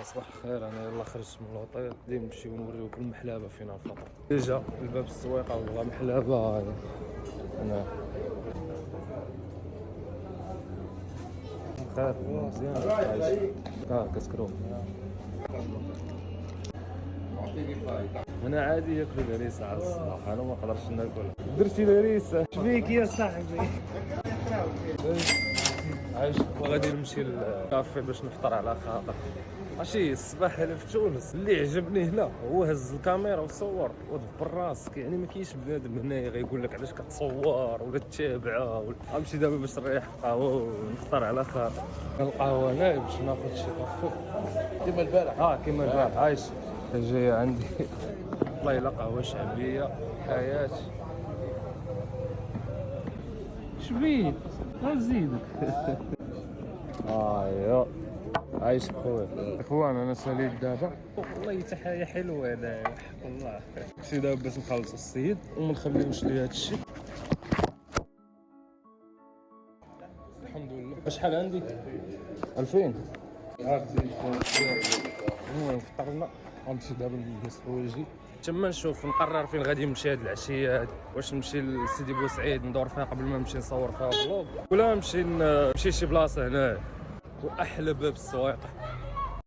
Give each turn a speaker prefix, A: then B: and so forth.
A: صباح الخير. انا يلا خرجت من الوطيط ديما نمشيو نوريوكم المحلابه فينا الفطر. ديجا الباب السويقه وبغى محلابه هنا خير مزيان كتكروم. انا عادي ياكلوا الهريسه على الصباح، انا ما نقدرش ناكلها. درتي الهريسه شبيك يا صاحبي؟ عايش وغادي نمشي للكافي باش نفطر على خاطر ماشي الصباح هنا في تونس. اللي عجبني هنا هو هز الكاميرا وصور ودبر راسك، يعني ما كاينش بنادم هنايا غيقول لك علاش كتصور ولا تتابعها ولا. غنمشي دابا باش نريح قهوه ونفطر على خاطر القهوه هنا باش ناخذ شي كافي
B: كيما البارح.
A: كيما البارح. عايش جايه عندي والله الا قهوه شعبيه حياه. شبيك نزيدك يا عايش خويا. اخوان انا ساليت دابا والله تحيه حلوه هذا حق الله. مشي دابا باش نخلص الصيد وما نخليوش لي هذا الشيء. الحمد لله. شحال عندي 2000 المهم فطرنا غنمشي دابا نلبس حوايجي تما نشوف نقرر فين غادي نمشي هاد العشيه هادي. واش نمشي لسيدي بوسعيد ندور فيها قبل ما نمشي نصور فيها فلوق، ولا نمشي شي بلاصه هنا. واحلى باب السويقه